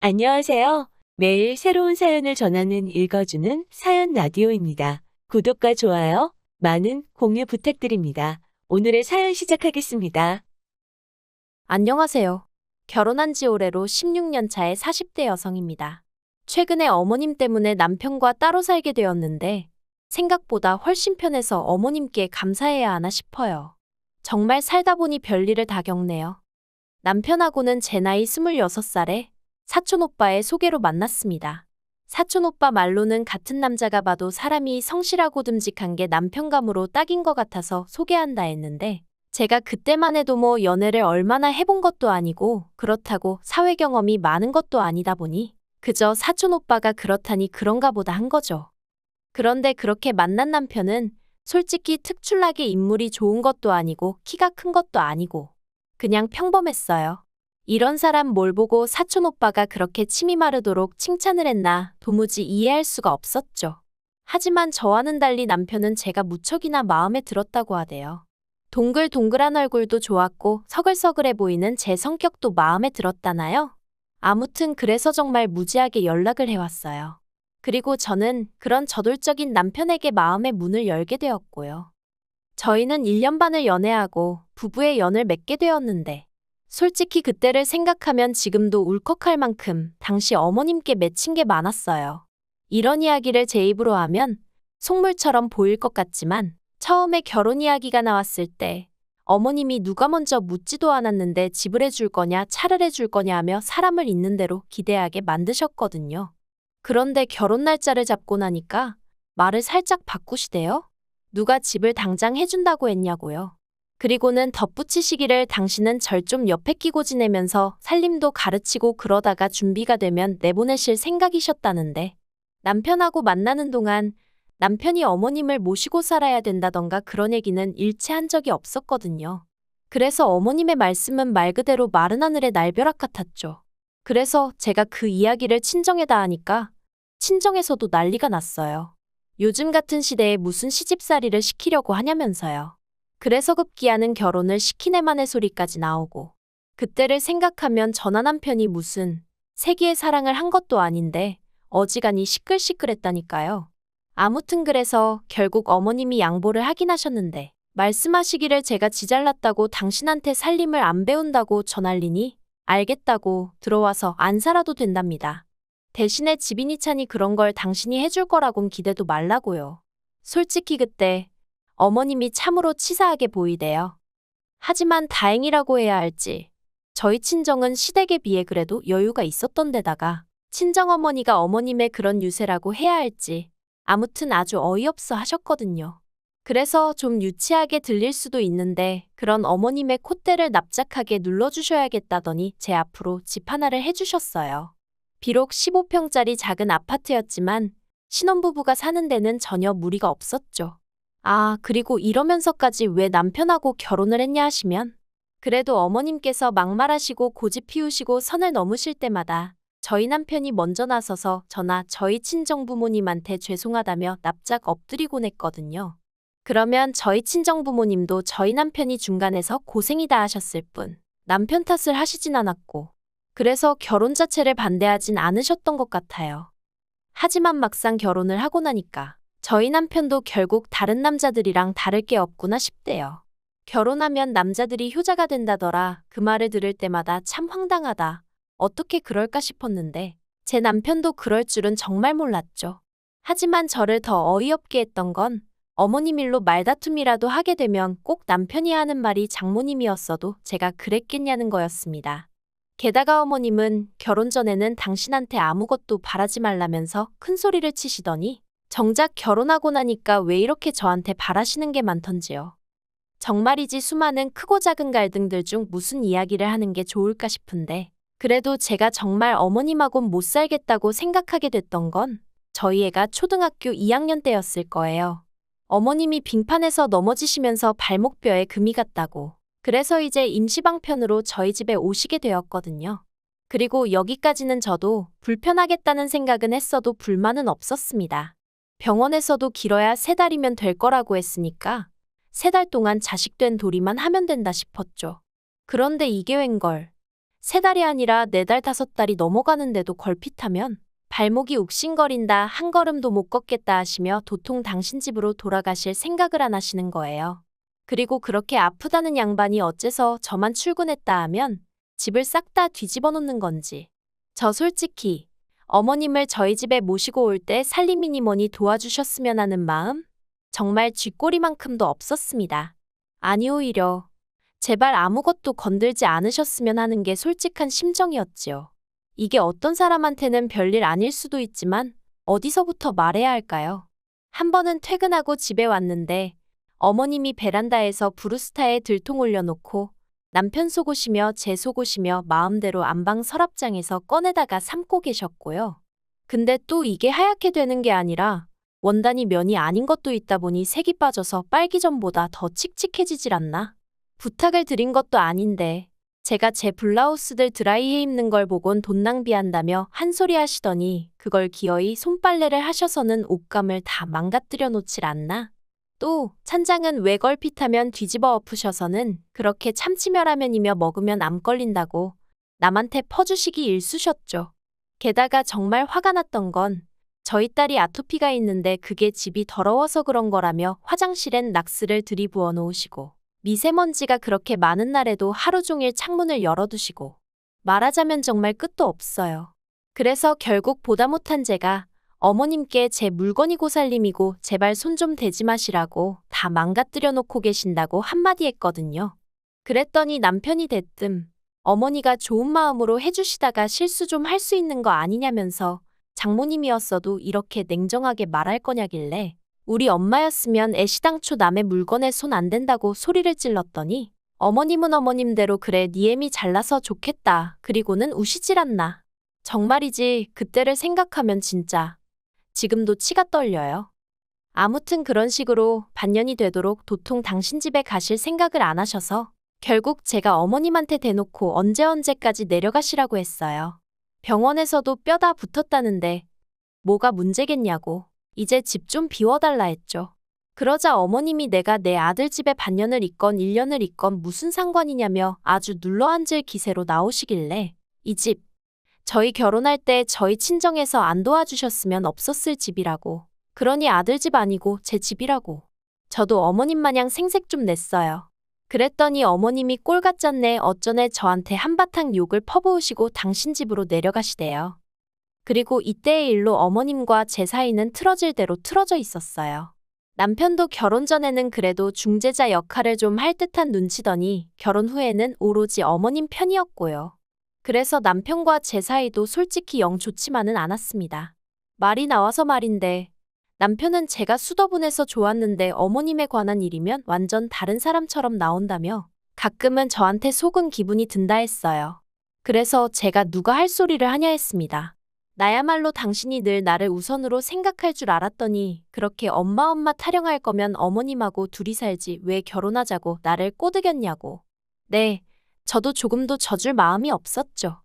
안녕하세요. 매일 새로운 사연을 전하는 읽어주는 사연 라디오입니다. 구독과 좋아요, 많은 공유 부탁드립니다. 오늘의 사연 시작하겠습니다. 안녕하세요. 결혼한 지 올해로 16년 차의 40대 여성입니다. 최근에 어머님 때문에 남편과 따로 살게 되었는데 생각보다 훨씬 편해서 어머님께 감사해야 하나 싶어요. 정말 살다 보니 별일을 다 겪네요. 남편하고는 제 나이 26살에 사촌오빠의 소개로 만났습니다. 사촌오빠 말로는 같은 남자가 봐도 사람이 성실하고 듬직한 게 남편감으로 딱인 것 같아서 소개한다 했는데 제가 그때만 해도 뭐 연애를 얼마나 해본 것도 아니고 그렇다고 사회 경험이 많은 것도 아니다 보니 그저 사촌오빠가 그렇다니 그런가 보다 한 거죠. 그런데 그렇게 만난 남편은 솔직히 특출나게 인물이 좋은 것도 아니고 키가 큰 것도 아니고 그냥 평범했어요. 이런 사람 뭘 보고 사촌오빠가 그렇게 침이 마르도록 칭찬을 했나 도무지 이해할 수가 없었죠. 하지만 저와는 달리 남편은 제가 무척이나 마음에 들었다고 하대요. 동글동글한 얼굴도 좋았고 서글서글해 보이는 제 성격도 마음에 들었다나요? 아무튼 그래서 정말 무지하게 연락을 해왔어요. 그리고 저는 그런 저돌적인 남편에게 마음의 문을 열게 되었고요. 저희는 1년 반을 연애하고 부부의 연을 맺게 되었는데 솔직히 그때를 생각하면 지금도 울컥할 만큼 당시 어머님께 맺힌 게 많았어요. 이런 이야기를 제 입으로 하면 속물처럼 보일 것 같지만 처음에 결혼 이야기가 나왔을 때 어머님이 누가 먼저 묻지도 않았는데 집을 해줄 거냐 차를 해줄 거냐 하며 사람을 있는 대로 기대하게 만드셨거든요. 그런데 결혼 날짜를 잡고 나니까 말을 살짝 바꾸시대요. 누가 집을 당장 해준다고 했냐고요. 그리고는 덧붙이시기를 당신은 절 좀 옆에 끼고 지내면서 살림도 가르치고 그러다가 준비가 되면 내보내실 생각이셨다는데 남편하고 만나는 동안 남편이 어머님을 모시고 살아야 된다던가 그런 얘기는 일체 한 적이 없었거든요. 그래서 어머님의 말씀은 말 그대로 마른 하늘의 날벼락 같았죠. 그래서 제가 그 이야기를 친정에다 하니까 친정에서도 난리가 났어요. 요즘 같은 시대에 무슨 시집살이를 시키려고 하냐면서요. 그래서 급기야는 결혼을 시키네만의 소리까지 나오고 그때를 생각하면 전화 남편이 무슨 세기의 사랑을 한 것도 아닌데 어지간히 시끌시끌했다니까요. 아무튼 그래서 결국 어머님이 양보를 하긴 하셨는데 말씀하시기를 제가 지 잘났다고 당신한테 살림을 안 배운다고 전할리니 알겠다고 들어와서 안 살아도 된답니다. 대신에 집이니 차니 그런 걸 당신이 해줄 거라곤 기대도 말라고요. 솔직히 그때 어머님이 참으로 치사하게 보이대요. 하지만 다행이라고 해야 할지 저희 친정은 시댁에 비해 그래도 여유가 있었던 데다가 친정어머니가 어머님의 그런 유세라고 해야 할지 아무튼 아주 어이없어 하셨거든요. 그래서 좀 유치하게 들릴 수도 있는데 그런 어머님의 콧대를 납작하게 눌러주셔야겠다더니 제 앞으로 집 하나를 해주셨어요. 비록 15평짜리 작은 아파트였지만 신혼부부가 사는 데는 전혀 무리가 없었죠. 아, 그리고 이러면서까지 왜 남편하고 결혼을 했냐 하시면 그래도 어머님께서 막말하시고 고집 피우시고 선을 넘으실 때마다 저희 남편이 먼저 나서서 저나 저희 친정부모님한테 죄송하다며 납작 엎드리곤 했거든요. 그러면 저희 친정부모님도 저희 남편이 중간에서 고생이다 하셨을 뿐 남편 탓을 하시진 않았고 그래서 결혼 자체를 반대하진 않으셨던 것 같아요. 하지만 막상 결혼을 하고 나니까 저희 남편도 결국 다른 남자들이랑 다를 게 없구나 싶대요. 결혼하면 남자들이 효자가 된다더라. 그 말을 들을 때마다 참 황당하다. 어떻게 그럴까 싶었는데 제 남편도 그럴 줄은 정말 몰랐죠. 하지만 저를 더 어이없게 했던 건 어머님 일로 말다툼이라도 하게 되면 꼭 남편이 하는 말이 장모님이었어도 제가 그랬겠냐는 거였습니다. 게다가 어머님은 결혼 전에는 당신한테 아무것도 바라지 말라면서 큰 소리를 치시더니 정작 결혼하고 나니까 왜 이렇게 저한테 바라시는 게 많던지요. 정말이지 수많은 크고 작은 갈등들 중 무슨 이야기를 하는 게 좋을까 싶은데 그래도 제가 정말 어머님하곤 못 살겠다고 생각하게 됐던 건 저희 애가 초등학교 2학년 때였을 거예요. 어머님이 빙판에서 넘어지시면서 발목뼈에 금이 갔다고. 그래서 이제 임시방편으로 저희 집에 오시게 되었거든요. 그리고 여기까지는 저도 불편하겠다는 생각은 했어도 불만은 없었습니다. 병원에서도 길어야 3달이면 될 거라고 했으니까 3달 동안 자식된 도리만 하면 된다 싶었죠. 그런데 이게 웬걸. 3달이 아니라 4달 5달이 넘어가는데도 걸핏하면 발목이 욱신거린다, 한 걸음도 못 걷겠다 하시며 도통 당신 집으로 돌아가실 생각을 안 하시는 거예요. 그리고 그렇게 아프다는 양반이 어째서 저만 출근했다 하면 집을 싹 다 뒤집어 놓는 건지. 저 솔직히 어머님을 저희 집에 모시고 올 때 살림이니 뭐니 도와주셨으면 하는 마음? 정말 쥐꼬리만큼도 없었습니다. 아니 오히려 제발 아무것도 건들지 않으셨으면 하는 게 솔직한 심정이었지요. 이게 어떤 사람한테는 별일 아닐 수도 있지만 어디서부터 말해야 할까요? 한 번은 퇴근하고 집에 왔는데 어머님이 베란다에서 브루스타에 들통 올려놓고 남편 속옷이며 제 속옷이며 마음대로 안방 서랍장에서 꺼내다가 삶고 계셨고요. 근데 또 이게 하얗게 되는 게 아니라 원단이 면이 아닌 것도 있다 보니 색이 빠져서 빨기 전보다 더 칙칙해지질 않나? 부탁을 드린 것도 아닌데 제가 제 블라우스들 드라이해 입는 걸 보곤 돈 낭비한다며 한 소리 하시더니 그걸 기어이 손빨래를 하셔서는 옷감을 다 망가뜨려 놓질 않나? 또 찬장은 왜 걸핏하면 뒤집어 엎으셔서는 그렇게 참치멸라면이며 먹으면 암 걸린다고 남한테 퍼주시기 일쑤셨죠. 게다가 정말 화가 났던 건 저희 딸이 아토피가 있는데 그게 집이 더러워서 그런 거라며 화장실엔 락스를 들이부어 놓으시고 미세먼지가 그렇게 많은 날에도 하루 종일 창문을 열어두시고 말하자면 정말 끝도 없어요. 그래서 결국 보다 못한 제가 어머님께 제 물건이고 살림이고 제발 손 좀 대지 마시라고 다 망가뜨려 놓고 계신다고 한마디 했거든요. 그랬더니 남편이 대뜸 어머니가 좋은 마음으로 해주시다가 실수 좀 할 수 있는 거 아니냐면서 장모님이었어도 이렇게 냉정하게 말할 거냐길래 우리 엄마였으면 애시당초 남의 물건에 손 안 댄다고 소리를 찔렀더니 어머님은 어머님대로 그래 니 애미 잘나서 좋겠다. 그리고는 우시질 않나. 정말이지 그때를 생각하면 진짜 지금도 치가 떨려요. 아무튼 그런 식으로 반년이 되도록 도통 당신 집에 가실 생각을 안 하셔서 결국 제가 어머님한테 대놓고 언제까지 내려가시라고 했어요. 병원에서도 뼈다 붙었다는데 뭐가 문제겠냐고 이제 집 좀 비워달라 했죠. 그러자 어머님이 내가 내 아들 집에 반년을 있건 1년을 있건 무슨 상관이냐며 아주 눌러앉을 기세로 나오시길래 이 집 저희 결혼할 때 저희 친정에서 안 도와주셨으면 없었을 집이라고. 그러니 아들 집 아니고 제 집이라고. 저도 어머님 마냥 생색 좀 냈어요. 그랬더니 어머님이 꼴 같잖네 어쩌네 저한테 한바탕 욕을 퍼부으시고 당신 집으로 내려가시대요. 그리고 이때의 일로 어머님과 제 사이는 틀어질 대로 틀어져 있었어요. 남편도 결혼 전에는 그래도 중재자 역할을 좀 할 듯한 눈치더니 결혼 후에는 오로지 어머님 편이었고요. 그래서 남편과 제 사이도 솔직히 영 좋지만은 않았습니다. 말이 나와서 말인데 남편은 제가 수더분해서 좋았는데 어머님에 관한 일이면 완전 다른 사람처럼 나온다며 가끔은 저한테 속은 기분이 든다 했어요. 그래서 제가 누가 할 소리를 하냐 했습니다. 나야말로 당신이 늘 나를 우선으로 생각할 줄 알았더니 그렇게 엄마 타령할 거면 어머님하고 둘이 살지 왜 결혼하자고 나를 꼬드겼냐고. 네, 저도 조금도 져줄 마음이 없었죠.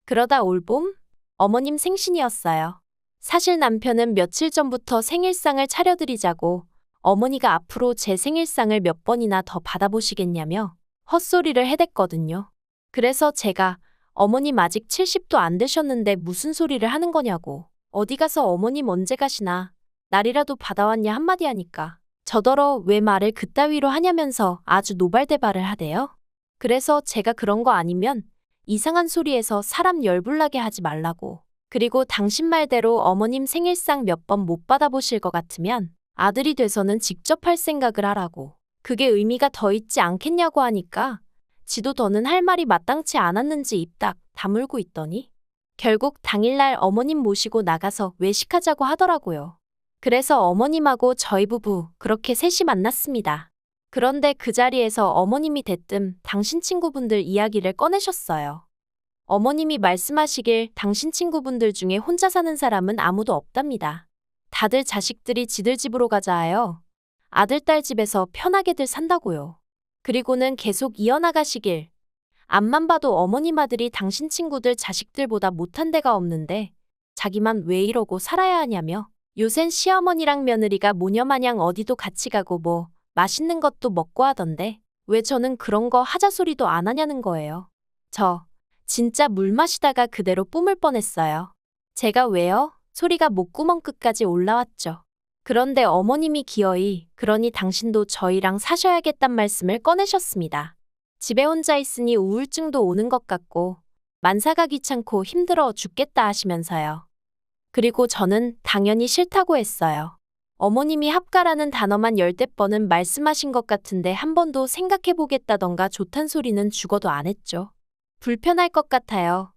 그러다 올봄 어머님 생신이었어요. 사실 남편은 며칠 전부터 생일상을 차려드리자고 어머니가 앞으로 제 생일상을 몇 번이나 더 받아보시겠냐며 헛소리를 해댔거든요. 그래서 제가 어머님 아직 70도 안 되셨는데 무슨 소리를 하는 거냐고. 어디 가서 어머님 언제 가시나 날이라도 받아왔냐 한마디 하니까 저더러 왜 말을 그따위로 하냐면서 아주 노발대발을 하대요. 그래서 제가 그런 거 아니면 이상한 소리에서 사람 열불나게 하지 말라고. 그리고 당신 말대로 어머님 생일상 몇 번 못 받아보실 것 같으면 아들이 돼서는 직접 할 생각을 하라고. 그게 의미가 더 있지 않겠냐고 하니까 지도 더는 할 말이 마땅치 않았는지 입 딱 다물고 있더니 결국 당일날 어머님 모시고 나가서 외식하자고 하더라고요. 그래서 어머님하고 저희 부부 그렇게 셋이 만났습니다. 그런데 그 자리에서 어머님이 대뜸 당신 친구분들 이야기를 꺼내셨어요. 어머님이 말씀하시길 당신 친구분들 중에 혼자 사는 사람은 아무도 없답니다. 다들 자식들이 지들 집으로 가자 하여 아들, 딸 집에서 편하게들 산다고요. 그리고는 계속 이어나가시길 앞만 봐도 어머님 아들이 당신 친구들 자식들보다 못한 데가 없는데 자기만 왜 이러고 살아야 하냐며 요샌 시어머니랑 며느리가 모녀마냥 어디도 같이 가고 뭐 맛있는 것도 먹고 하던데 왜 저는 그런 거 하자 소리도 안 하냐는 거예요. 진짜 물 마시다가 그대로 뿜을 뻔했어요. 제가 왜요? 소리가 목구멍 끝까지 올라왔죠. 그런데 어머님이 기어이 그러니 당신도 저희랑 사셔야겠단 말씀을 꺼내셨습니다. 집에 혼자 있으니 우울증도 오는 것 같고 만사가 귀찮고 힘들어 죽겠다 하시면서요. 그리고 저는 당연히 싫다고 했어요. 어머님이 합가라는 단어만 10대 번은 말씀하신 것 같은데 한 번도 생각해보겠다던가 좋단 소리는 죽어도 안 했죠. 불편할 것 같아요.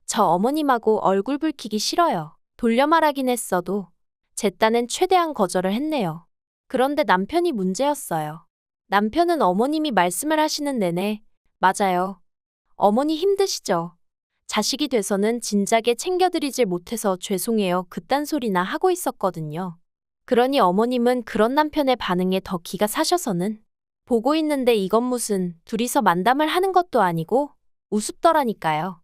저 어머님하고 얼굴 붉히기 싫어요. 돌려 말하긴 했어도 제 딴엔 최대한 거절을 했네요. 그런데 남편이 문제였어요. 남편은 어머님이 말씀을 하시는 내내 맞아요. 어머니 힘드시죠? 자식이 돼서는 진작에 챙겨드리질 못해서 죄송해요. 그딴 소리나 하고 있었거든요. 그러니 어머님은 그런 남편의 반응에 더 기가 사셔서는 보고 있는데 이건 무슨 둘이서 만담을 하는 것도 아니고 우습더라니까요.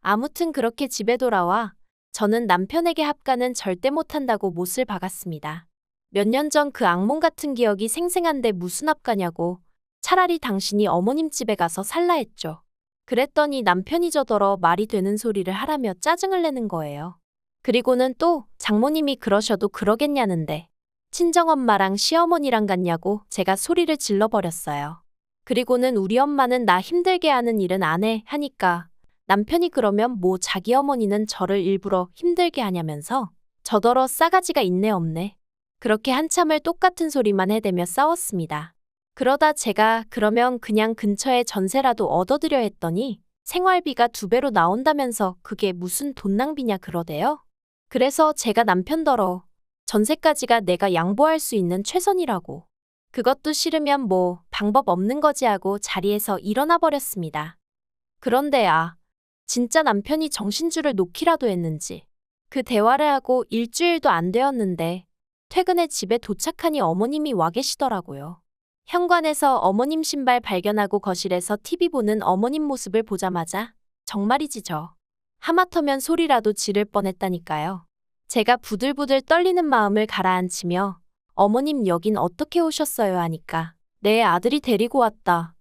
아무튼 그렇게 집에 돌아와 저는 남편에게 합가는 절대 못한다고 못을 박았습니다. 몇 년 전 그 악몽 같은 기억이 생생한데 무슨 합가냐고 차라리 당신이 어머님 집에 가서 살라 했죠. 그랬더니 남편이 저더러 말이 되는 소리를 하라며 짜증을 내는 거예요. 그리고는 또 장모님이 그러셔도 그러겠냐는데 친정엄마랑 시어머니랑 같냐고 제가 소리를 질러버렸어요. 그리고는 우리 엄마는 나 힘들게 하는 일은 안 해 하니까 남편이 그러면 뭐 자기 어머니는 저를 일부러 힘들게 하냐면서 저더러 싸가지가 있네 없네. 그렇게 한참을 똑같은 소리만 해대며 싸웠습니다. 그러다 제가 그러면 그냥 근처에 전세라도 얻어드려 했더니 생활비가 2배로 나온다면서 그게 무슨 돈 낭비냐 그러대요. 그래서 제가 남편더러 전세까지가 내가 양보할 수 있는 최선이라고. 그것도 싫으면 뭐 방법 없는 거지 하고 자리에서 일어나 버렸습니다. 그런데 진짜 남편이 정신줄을 놓기라도 했는지 그 대화를 하고 일주일도 안 되었는데 퇴근에 집에 도착하니 어머님이 와 계시더라고요. 현관에서 어머님 신발 발견하고 거실에서 TV 보는 어머님 모습을 보자마자 정말이지 저. 하마터면 소리라도 지를 뻔했다니까요. 제가 부들부들 떨리는 마음을 가라앉히며 어머님 여긴 어떻게 오셨어요 하니까 내 아들이 데리고 왔다.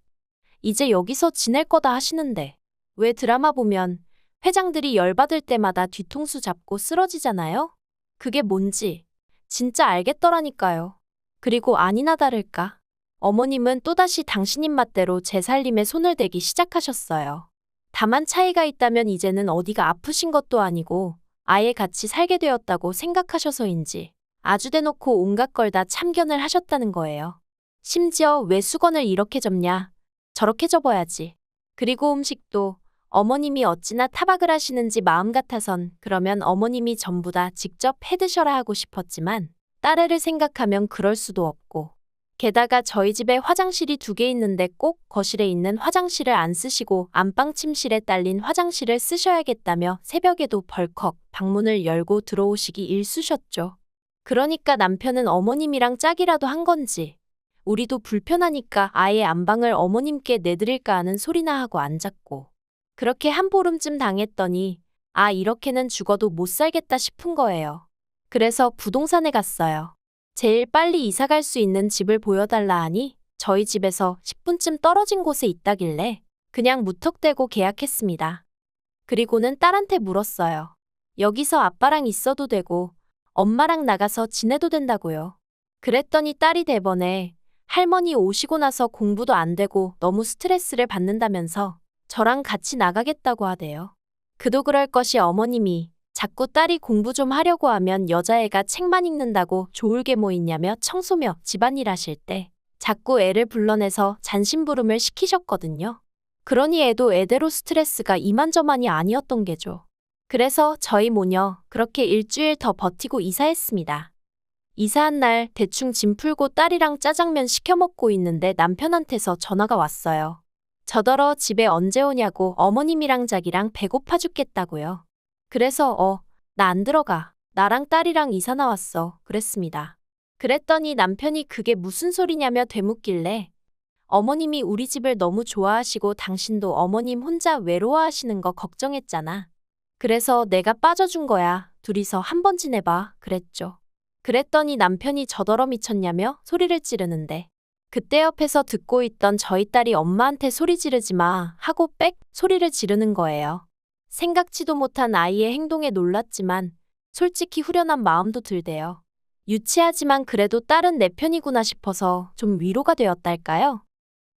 이제 여기서 지낼 거다 하시는데 왜 드라마 보면 회장들이 열받을 때마다 뒤통수 잡고 쓰러지잖아요? 그게 뭔지 진짜 알겠더라니까요. 그리고 아니나 다를까 어머님은 또다시 당신 입맛대로 제 살림에 손을 대기 시작하셨어요. 다만 차이가 있다면 이제는 어디가 아프신 것도 아니고 아예 같이 살게 되었다고 생각하셔서인지 아주 대놓고 온갖 걸 다 참견을 하셨다는 거예요. 심지어 왜 수건을 이렇게 접냐? 저렇게 접어야지. 그리고 음식도 어머님이 어찌나 타박을 하시는지 마음 같아선 그러면 어머님이 전부 다 직접 해드셔라 하고 싶었지만 딸애를 생각하면 그럴 수도 없고 게다가 저희 집에 화장실이 2개 있는데 꼭 거실에 있는 화장실을 안 쓰시고 안방 침실에 딸린 화장실을 쓰셔야겠다며 새벽에도 벌컥 방문을 열고 들어오시기 일쑤셨죠. 그러니까 남편은 어머님이랑 짝이라도 한 건지 우리도 불편하니까 아예 안방을 어머님께 내드릴까 하는 소리나 하고 앉았고 그렇게 한 보름쯤 당했더니 이렇게는 죽어도 못 살겠다 싶은 거예요. 그래서 부동산에 갔어요. 제일 빨리 이사 갈 수 있는 집을 보여달라 하니 저희 집에서 10분쯤 떨어진 곳에 있다길래 그냥 무턱대고 계약했습니다. 그리고는 딸한테 물었어요. 여기서 아빠랑 있어도 되고 엄마랑 나가서 지내도 된다고요. 그랬더니 딸이 대번에 할머니 오시고 나서 공부도 안 되고 너무 스트레스를 받는다면서 저랑 같이 나가겠다고 하대요. 그도 그럴 것이 어머님이 자꾸 딸이 공부 좀 하려고 하면 여자애가 책만 읽는다고 좋을 게 뭐 있냐며 청소며 집안일 하실 때 자꾸 애를 불러내서 잔심부름을 시키셨거든요. 그러니 애도 애대로 스트레스가 이만저만이 아니었던 게죠. 그래서 저희 모녀 그렇게 일주일 더 버티고 이사했습니다. 이사한 날 대충 짐 풀고 딸이랑 짜장면 시켜 먹고 있는데 남편한테서 전화가 왔어요. 저더러 집에 언제 오냐고 어머님이랑 자기랑 배고파 죽겠다고요. 그래서 나 안 들어가. 나랑 딸이랑 이사 나왔어. 그랬습니다. 그랬더니 남편이 그게 무슨 소리냐며 되묻길래 어머님이 우리 집을 너무 좋아하시고 당신도 어머님 혼자 외로워하시는 거 걱정했잖아. 그래서 내가 빠져준 거야. 둘이서 한번 지내봐. 그랬죠. 그랬더니 남편이 저더러 미쳤냐며 소리를 지르는데 그때 옆에서 듣고 있던 저희 딸이 엄마한테 소리 지르지 마 하고 빽 소리를 지르는 거예요. 생각지도 못한 아이의 행동에 놀랐지만 솔직히 후련한 마음도 들대요. 유치하지만 그래도 딸은 내 편이구나 싶어서 좀 위로가 되었달까요?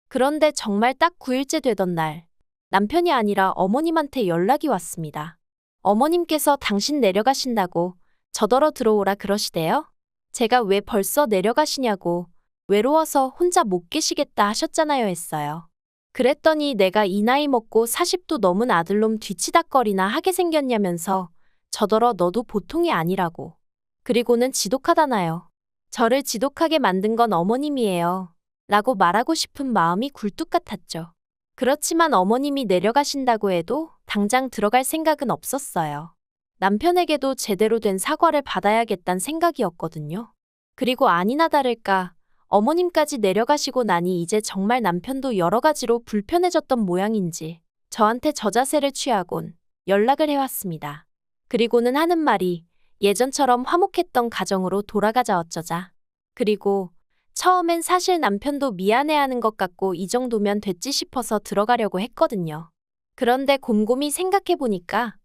그런데 정말 딱 9일째 되던 날, 남편이 아니라 어머님한테 연락이 왔습니다. 어머님께서 당신 내려가신다고 저더러 들어오라 그러시대요. 제가 왜 벌써 내려가시냐고 외로워서 혼자 못 계시겠다 하셨잖아요 했어요. 그랬더니 내가 이 나이 먹고 40도 넘은 아들놈 뒤치다꺼리나 하게 생겼냐면서 저더러 너도 보통이 아니라고. 그리고는 지독하다나요. 저를 지독하게 만든 건 어머님이에요. 라고 말하고 싶은 마음이 굴뚝 같았죠. 그렇지만 어머님이 내려가신다고 해도 당장 들어갈 생각은 없었어요. 남편에게도 제대로 된 사과를 받아야겠다는 생각이었거든요. 그리고 아니나 다를까 어머님까지 내려가시고 나니 이제 정말 남편도 여러 가지로 불편해졌던 모양인지 저한테 저자세를 취하곤 연락을 해왔습니다. 그리고는 하는 말이 예전처럼 화목했던 가정으로 돌아가자 어쩌자. 그리고 처음엔 사실 남편도 미안해하는 것 같고 이 정도면 됐지 싶어서 들어가려고 했거든요. 그런데 곰곰이 생각해보니까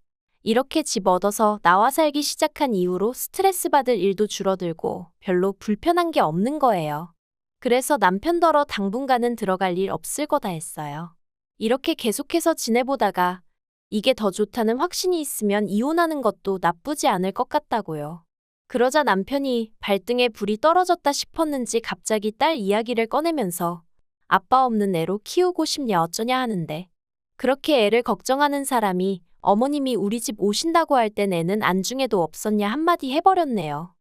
이렇게 집 얻어서 나와 살기 시작한 이후로 스트레스 받을 일도 줄어들고 별로 불편한 게 없는 거예요. 그래서 남편더러 당분간은 들어갈 일 없을 거다 했어요. 이렇게 계속해서 지내보다가 이게 더 좋다는 확신이 있으면 이혼하는 것도 나쁘지 않을 것 같다고요. 그러자 남편이 발등에 불이 떨어졌다 싶었는지 갑자기 딸 이야기를 꺼내면서 아빠 없는 애로 키우고 싶냐 어쩌냐 하는데 그렇게 애를 걱정하는 사람이 어머님이 우리 집 오신다고 할 땐 애는 안중에도 없었냐 한마디 해버렸네요.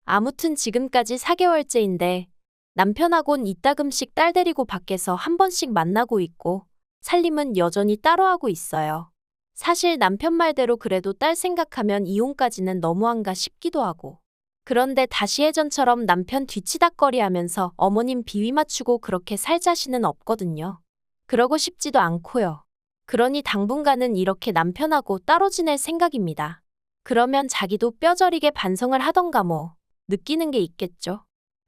아무튼 지금까지 4개월째인데 남편하곤 이따금씩 딸 데리고 밖에서 한 번씩 만나고 있고 살림은 여전히 따로 하고 있어요. 사실 남편 말대로 그래도 딸 생각하면 이혼까지는 너무한가 싶기도 하고. 그런데 다시 예전처럼 남편 뒤치다꺼리 하면서 어머님 비위 맞추고 그렇게 살 자신은 없거든요. 그러고 싶지도 않고요. 그러니 당분간은 이렇게 남편하고 따로 지낼 생각입니다. 그러면 자기도 뼈저리게 반성을 하던가 뭐 느끼는 게 있겠죠.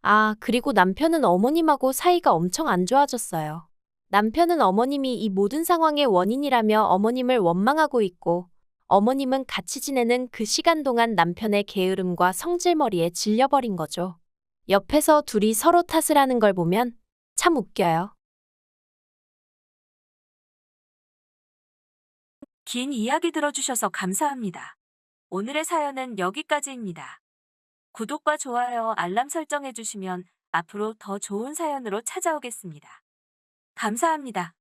아, 그리고 남편은 어머님하고 사이가 엄청 안 좋아졌어요. 남편은 어머님이 이 모든 상황의 원인이라며 어머님을 원망하고 있고 어머님은 같이 지내는 그 시간 동안 남편의 게으름과 성질머리에 질려버린 거죠. 옆에서 둘이 서로 탓을 하는 걸 보면 참 웃겨요. 긴 이야기 들어주셔서 감사합니다. 오늘의 사연은 여기까지입니다. 구독과 좋아요, 알람 설정해주시면 앞으로 더 좋은 사연으로 찾아오겠습니다. 감사합니다.